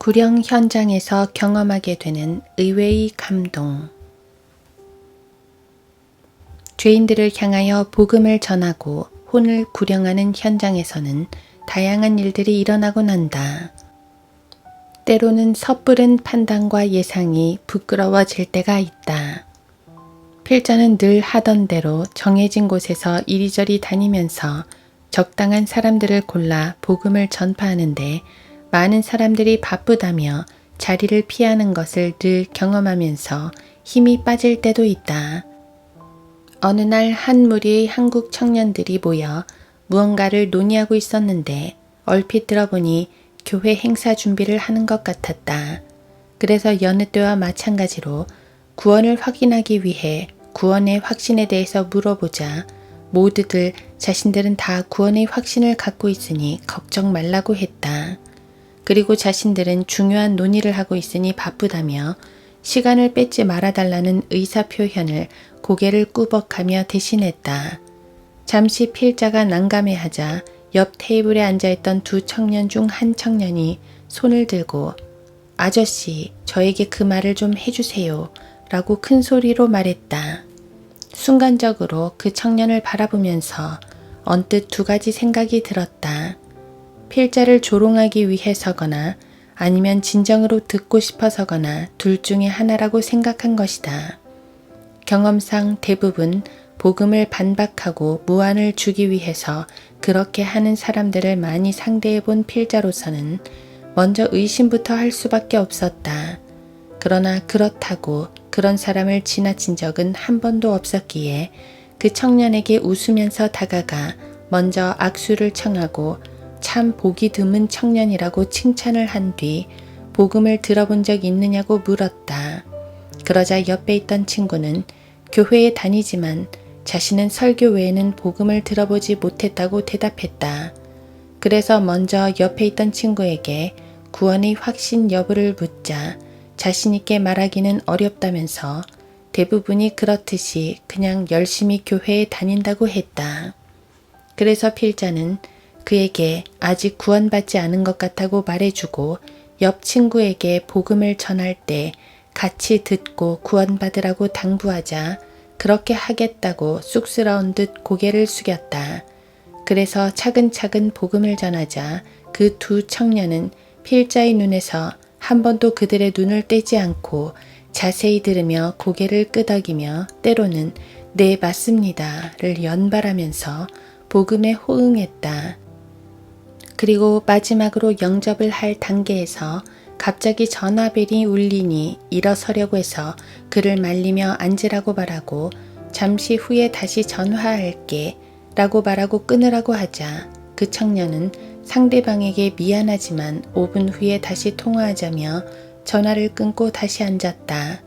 구령 현장에서 경험하게 되는 의외의 감동. 죄인들을 향하여 복음을 전하고 혼을 구령하는 현장에서는 다양한 일들이 일어나곤 한다. 때로는 섣부른 판단과 예상이 부끄러워질 때가 있다. 필자는 늘 하던 대로 정해진 곳에서 이리저리 다니면서 적당한 사람들을 골라 복음을 전파하는데 많은 사람들이 바쁘다며 자리를 피하는 것을 늘 경험하면서 힘이 빠질 때도 있다. 어느 날 한 무리의 한국 청년들이 모여 무언가를 논의하고 있었는데 얼핏 들어보니 교회 행사 준비를 하는 것 같았다. 그래서 여느 때와 마찬가지로 구원을 확인하기 위해 구원의 확신에 대해서 물어보자 모두들 자신들은 다 구원의 확신을 갖고 있으니 걱정 말라고 했다. 그리고 자신들은 중요한 논의를 하고 있으니 바쁘다며 시간을 뺏지 말아달라는 의사표현을 고개를 꾸벅하며 대신했다. 잠시 필자가 난감해하자 옆 테이블에 앉아있던 두 청년 중 한 청년이 손을 들고 아저씨, 저에게 그 말을 좀 해주세요 라고 큰 소리로 말했다. 순간적으로 그 청년을 바라보면서 언뜻 두 가지 생각이 들었다. 필자를 조롱하기 위해서거나 아니면 진정으로 듣고 싶어서거나 둘 중에 하나라고 생각한 것이다. 경험상 대부분 복음을 반박하고 무안을 주기 위해서 그렇게 하는 사람들을 많이 상대해 본 필자로서는 먼저 의심부터 할 수밖에 없었다. 그러나 그렇다고 그런 사람을 지나친 적은 한 번도 없었기에 그 청년에게 웃으면서 다가가 먼저 악수를 청하고 참 보기 드문 청년이라고 칭찬을 한 뒤 복음을 들어본 적 있느냐고 물었다. 그러자 옆에 있던 친구는 교회에 다니지만 자신은 설교 외에는 복음을 들어보지 못했다고 대답했다. 그래서 먼저 옆에 있던 친구에게 구원의 확신 여부를 묻자 자신 있게 말하기는 어렵다면서 대부분이 그렇듯이 그냥 열심히 교회에 다닌다고 했다. 그래서 필자는 그에게 아직 구원받지 않은 것 같다고 말해주고 옆 친구에게 복음을 전할 때 같이 듣고 구원받으라고 당부하자 그렇게 하겠다고 쑥스러운 듯 고개를 숙였다. 그래서 차근차근 복음을 전하자 그 두 청년은 필자의 눈에서 한 번도 그들의 눈을 떼지 않고 자세히 들으며 고개를 끄덕이며 때로는 네 맞습니다를 연발하면서 복음에 호응했다. 그리고 마지막으로 영접을 할 단계에서 갑자기 전화벨이 울리니 일어서려고 해서 그를 말리며 앉으라고 말하고 잠시 후에 다시 전화할게 라고 말하고 끊으라고 하자 그 청년은 상대방에게 미안하지만 5분 후에 다시 통화하자며 전화를 끊고 다시 앉았다.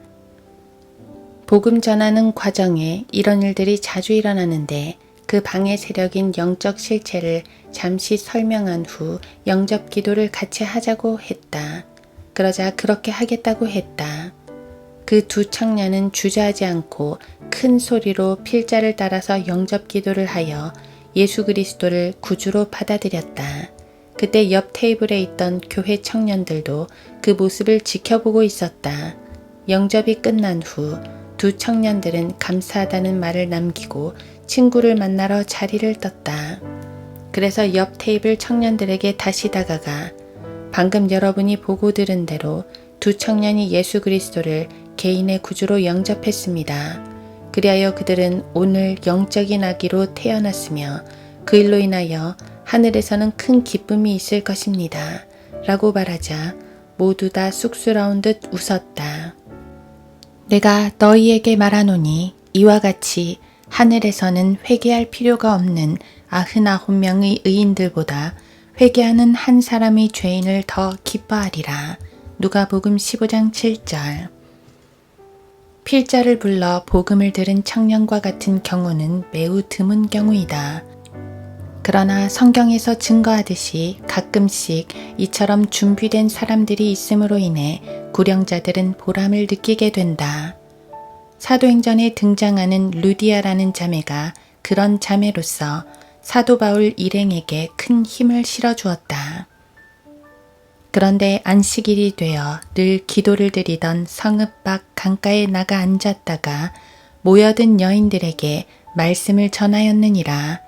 복음 전하는 과정에 이런 일들이 자주 일어나는데 그 방해 세력인 영적 실체를 잠시 설명한 후 영접 기도를 같이 하자고 했다. 그러자 그렇게 하겠다고 했다. 그 두 청년은 주저하지 않고 큰 소리로 필자를 따라서 영접 기도를 하여 예수 그리스도를 구주로 받아들였다. 그때 옆 테이블에 있던 교회 청년들도 그 모습을 지켜보고 있었다. 영접이 끝난 후 두 청년들은 감사하다는 말을 남기고 친구를 만나러 자리를 떴다. 그래서 옆 테이블 청년들에게 다시 다가가 방금 여러분이 보고 들은 대로 두 청년이 예수 그리스도를 개인의 구주로 영접했습니다. 그리하여 그들은 오늘 영적인 아기로 태어났으며 그 일로 인하여 하늘에서는 큰 기쁨이 있을 것입니다. 라고 말하자 모두 다 쑥스러운 듯 웃었다. 내가 너희에게 말하노니 이와 같이 하늘에서는 회개할 필요가 없는 99명의 의인들보다 회개하는 한 사람의 죄인을 더 기뻐하리라. 누가복음 15장 7절. 필자를 불러 복음을 들은 청년과 같은 경우는 매우 드문 경우이다. 그러나 성경에서 증거하듯이 가끔씩 이처럼 준비된 사람들이 있음으로 인해 구령자들은 보람을 느끼게 된다. 사도행전에 등장하는 루디아라는 자매가 그런 자매로서 사도 바울 일행에게 큰 힘을 실어주었다. 그런데 안식일이 되어 늘 기도를 드리던 성읍 밖 강가에 나가 앉았다가 모여든 여인들에게 말씀을 전하였느니라.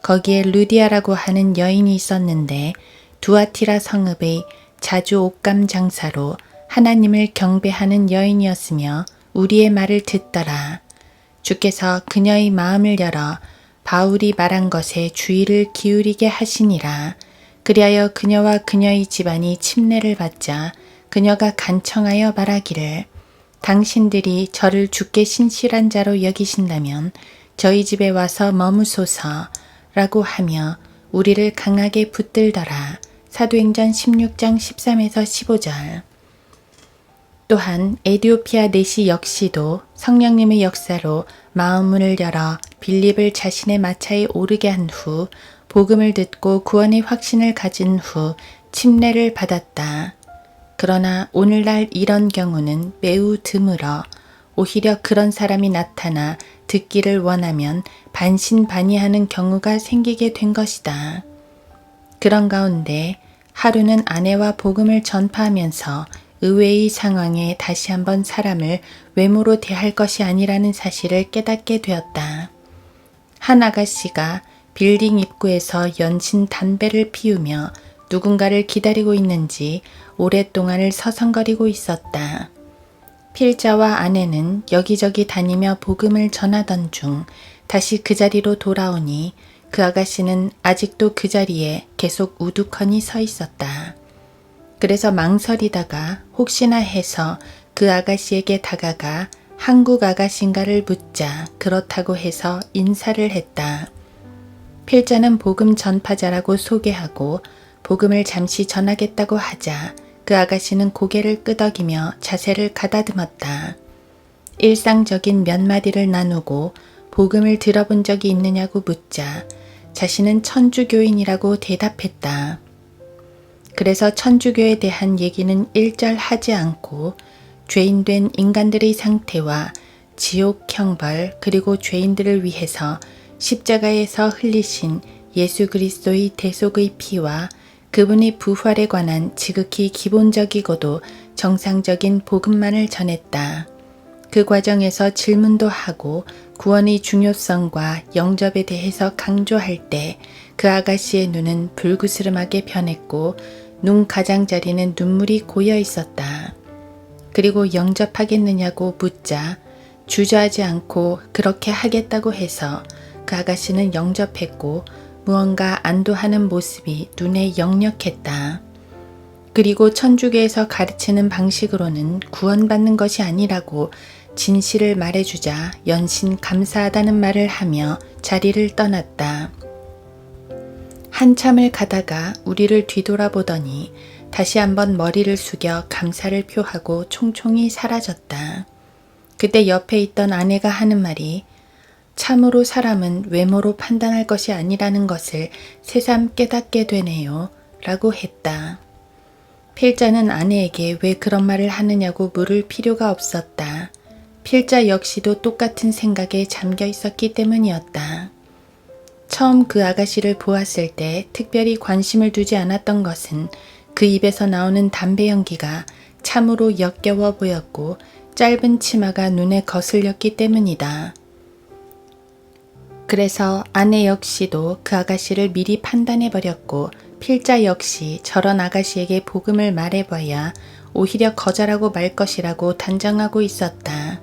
거기에 루디아라고 하는 여인이 있었는데 두아티라 성읍의 자주 옷감 장사로 하나님을 경배하는 여인이었으며 우리의 말을 듣더라. 주께서 그녀의 마음을 열어 바울이 말한 것에 주의를 기울이게 하시니라. 그리하여 그녀와 그녀의 집안이 침례를 받자 그녀가 간청하여 말하기를 당신들이 저를 주께 신실한 자로 여기신다면 저희 집에 와서 머무소서 라고 하며 우리를 강하게 붙들더라. 사도행전 16장 13에서 15절. 또한 에디오피아 내시 역시도 성령님의 역사로 마음문을 열어 빌립을 자신의 마차에 오르게 한 후 복음을 듣고 구원의 확신을 가진 후 침례를 받았다. 그러나 오늘날 이런 경우는 매우 드물어 오히려 그런 사람이 나타나 듣기를 원하면 반신반의하는 경우가 생기게 된 것이다. 그런 가운데 하루는 아내와 복음을 전파하면서 의외의 상황에 다시 한번 사람을 외모로 대할 것이 아니라는 사실을 깨닫게 되었다. 한 아가씨가 빌딩 입구에서 연신 담배를 피우며 누군가를 기다리고 있는지 오랫동안을 서성거리고 있었다. 필자와 아내는 여기저기 다니며 복음을 전하던 중 다시 그 자리로 돌아오니 그 아가씨는 아직도 그 자리에 계속 우두커니 서 있었다. 그래서 망설이다가 혹시나 해서 그 아가씨에게 다가가 한국 아가씨인가를 묻자 그렇다고 해서 인사를 했다. 필자는 복음 전파자라고 소개하고 복음을 잠시 전하겠다고 하자 그 아가씨는 고개를 끄덕이며 자세를 가다듬었다. 일상적인 몇 마디를 나누고 복음을 들어본 적이 있느냐고 묻자 자신은 천주교인이라고 대답했다. 그래서 천주교에 대한 얘기는 일절 하지 않고 죄인된 인간들의 상태와 지옥 형벌 그리고 죄인들을 위해서 십자가에서 흘리신 예수 그리스도의 대속의 피와 그분의 부활에 관한 지극히 기본적이고도 정상적인 복음만을 전했다. 그 과정에서 질문도 하고 구원의 중요성과 영접에 대해서 강조할 때 그 아가씨의 눈은 불그스름하게 변했고 눈 가장자리는 눈물이 고여 있었다. 그리고 영접하겠느냐고 묻자 주저하지 않고 그렇게 하겠다고 해서 그 아가씨는 영접했고 무언가 안도하는 모습이 눈에 역력했다. 그리고 천주교에서 가르치는 방식으로는 구원받는 것이 아니라고 진실을 말해주자 연신 감사하다는 말을 하며 자리를 떠났다. 한참을 가다가 우리를 뒤돌아보더니 다시 한번 머리를 숙여 감사를 표하고 총총히 사라졌다. 그때 옆에 있던 아내가 하는 말이 참으로 사람은 외모로 판단할 것이 아니라는 것을 새삼 깨닫게 되네요 라고 했다. 필자는 아내에게 왜 그런 말을 하느냐고 물을 필요가 없었다. 필자 역시도 똑같은 생각에 잠겨 있었기 때문이었다. 처음 그 아가씨를 보았을 때 특별히 관심을 두지 않았던 것은 그 입에서 나오는 담배 연기가 참으로 역겨워 보였고 짧은 치마가 눈에 거슬렸기 때문이다. 그래서 아내 역시도 그 아가씨를 미리 판단해버렸고 필자 역시 저런 아가씨에게 복음을 말해봐야 오히려 거절하고 말 것이라고 단정하고 있었다.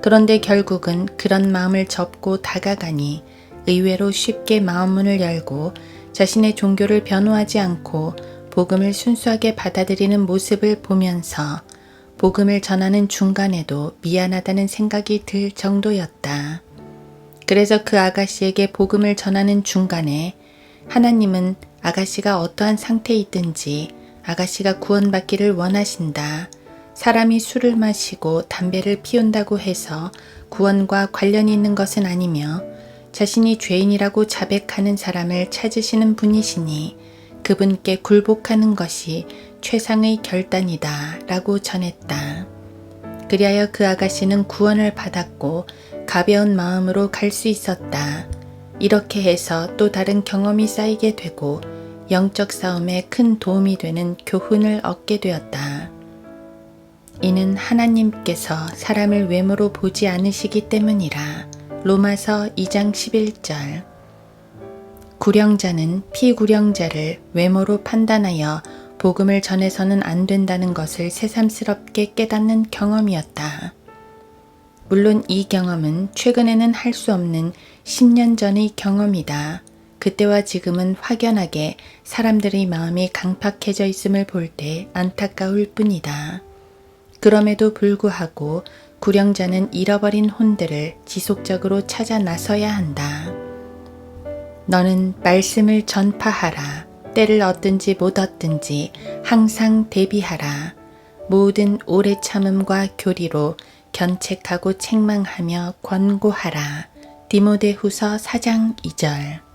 그런데 결국은 그런 마음을 접고 다가가니 의외로 쉽게 마음문을 열고 자신의 종교를 변호하지 않고 복음을 순수하게 받아들이는 모습을 보면서 복음을 전하는 중간에도 미안하다는 생각이 들 정도였다. 그래서 그 아가씨에게 복음을 전하는 중간에 하나님은 아가씨가 어떠한 상태에 있든지 아가씨가 구원받기를 원하신다. 사람이 술을 마시고 담배를 피운다고 해서 구원과 관련이 있는 것은 아니며 자신이 죄인이라고 자백하는 사람을 찾으시는 분이시니 그분께 굴복하는 것이 최상의 결단이다 라고 전했다. 그리하여 그 아가씨는 구원을 받았고 가벼운 마음으로 갈 수 있었다. 이렇게 해서 또 다른 경험이 쌓이게 되고 영적 싸움에 큰 도움이 되는 교훈을 얻게 되었다. 이는 하나님께서 사람을 외모로 보지 않으시기 때문이라. 로마서 2장 11절. 구령자는 피구령자를 외모로 판단하여 복음을 전해서는 안 된다는 것을 새삼스럽게 깨닫는 경험이었다. 물론 이 경험은 최근에는 할 수 없는 10년 전의 경험이다. 그때와 지금은 확연하게 사람들의 마음이 강팍해져 있음을 볼 때 안타까울 뿐이다. 그럼에도 불구하고 구령자는 잃어버린 혼들을 지속적으로 찾아 나서야 한다. 너는 말씀을 전파하라. 때를 얻든지 못 얻든지 항상 대비하라. 모든 오래 참음과 교리로 견책하고 책망하며 권고하라. 디모데후서 4장 2절.